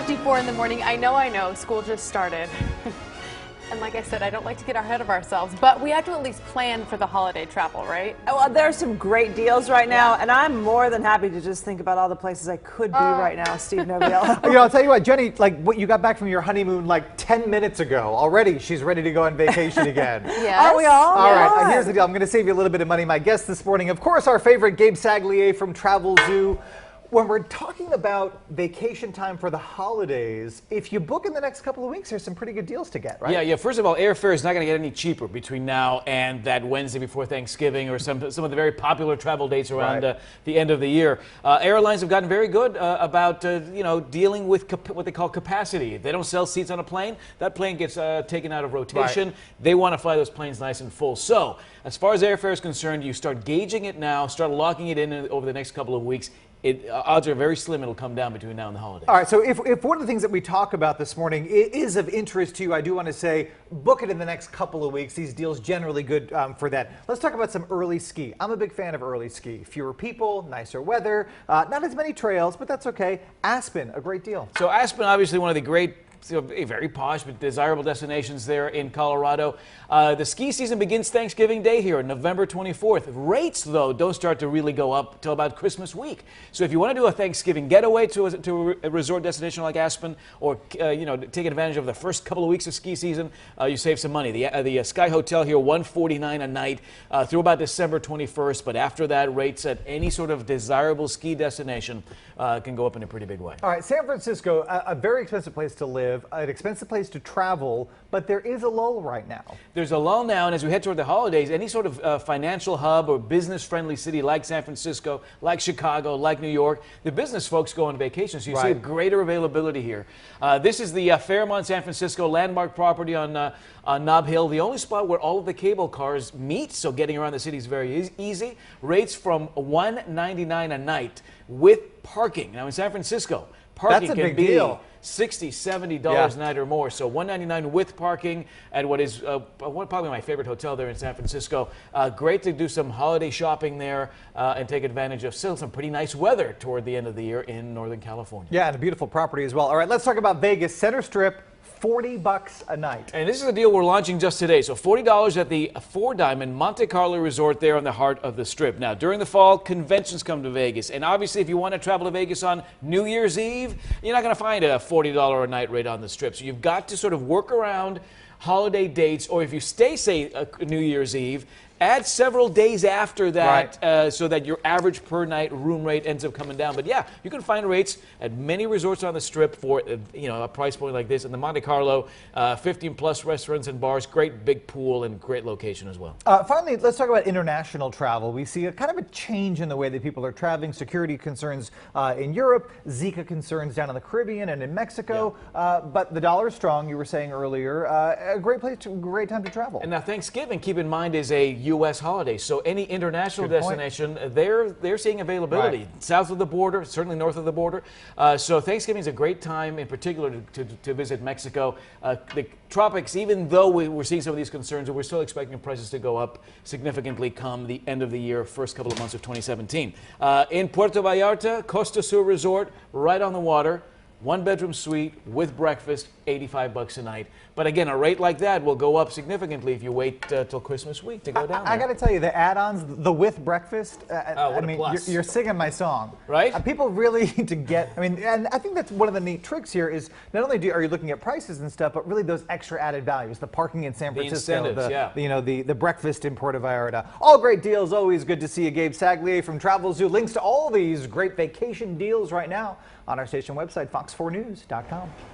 6:54 in the morning. I know. School just started. And like I said, I don't like to get ahead of ourselves, but we have to at least plan for the holiday travel, right? Well, there's some great deals right now, and I'm more than happy to just think about all the places I could be right now, Steve Noviello. I'll tell you what, Jenny, you got back from your honeymoon like 10 minutes ago. Already, she's ready to go on vacation again. Yes. Are we all? All right, here's the deal. I'm going to save you a little bit of money. My guest this morning, of course, our favorite Gabe Saglier from Travel Zoo. When we're talking about vacation time for the holidays, if you book in the next couple of weeks, there's some pretty good deals to get, right? Yeah. First of all, airfare is not going to get any cheaper between now and that Wednesday before Thanksgiving or some of the very popular travel dates around the end of the year. Airlines have gotten very good about dealing with what they call capacity. If they don't sell seats on a plane, that plane gets taken out of rotation. Right. They want to fly those planes nice and full. So as far as airfare is concerned, you start gauging it now, start locking it in over the next couple of weeks. Odds are very slim it'll come down between now and the holidays. All right, so if one of the things that we talk about this morning is of interest to you, I do want to say book it in the next couple of weeks. These deals generally good for that. Let's talk about some early ski. I'm a big fan of early ski. Fewer people, nicer weather, not as many trails, but that's okay. Aspen, a great deal. So Aspen, obviously one of the great, very posh but desirable destinations there in Colorado. The ski season begins Thanksgiving Day here, November 24th. Rates, though, don't start to really go up till about Christmas week. So if you want to do a Thanksgiving getaway to a resort destination like Aspen, or take advantage of the first couple of weeks of ski season, you save some money. The Sky Hotel here, $149 a night through about December 21st. But after that, rates at any sort of desirable ski destination can go up in a pretty big way. All right, San Francisco, a very expensive place to live, an expensive place to travel, but there is a lull right now. There's a lull now, and as we head toward the holidays, any sort of financial hub or business-friendly city like San Francisco, like Chicago, like New York, the business folks go on vacation, so you see a greater availability here. This is the Fairmont San Francisco landmark property on Nob Hill, the only spot where all of the cable cars meet, so getting around the city is very easy. Rates from $199 a night with parking. Now in San Francisco, parking can be $60, $70 a night or more. So $199 with parking at what is probably my favorite hotel there in San Francisco. Great to do some holiday shopping there and take advantage of still some pretty nice weather toward the end of the year in Northern California. Yeah, and a beautiful property as well. All right, let's talk about Vegas. Center Strip. $40 a night. And this is a deal we're launching just today. So $40 at the Four Diamond Monte Carlo Resort there on the heart of the Strip. Now, during the fall, conventions come to Vegas. And obviously, if you want to travel to Vegas on New Year's Eve, you're not going to find a $40 a night rate on the Strip. So you've got to sort of work around holiday dates, or if you stay, say, New Year's Eve, add several days after that so that your average per night room rate ends up coming down. But yeah, you can find rates at many resorts on the Strip for a price point like this. In the Monte Carlo, 15 plus restaurants and bars, great big pool and great location as well. Finally, let's talk about international travel. We see a kind of a change in the way that people are traveling. Security concerns in Europe, Zika concerns down in the Caribbean and in Mexico. Yeah. But the dollar is strong, you were saying earlier. A great time to travel. And now Thanksgiving, keep in mind, is a U.S. holiday, so any international destination, they're seeing availability south of the border, certainly north of the border. So Thanksgiving is a great time, in particular, to visit Mexico. The tropics, even though we're seeing some of these concerns, we're still expecting prices to go up significantly come the end of the year, first couple of months of 2017. In Puerto Vallarta, Costa Sur Resort, right on the water. One-bedroom suite with breakfast, $85 a night. But again, a rate like that will go up significantly if you wait till Christmas week to go down there. I got to tell you, the add-ons, the with breakfast, I mean, you're singing my song. Right? People really need to get, and I think that's one of the neat tricks here is not only are you looking at prices and stuff, but really those extra added values, the parking in San Francisco, the breakfast in Puerto Vallarta. All great deals, always good to see you. Gabe Saglier from Travel Zoo. Links to all these great vacation deals right now on our station website, fox4news.com.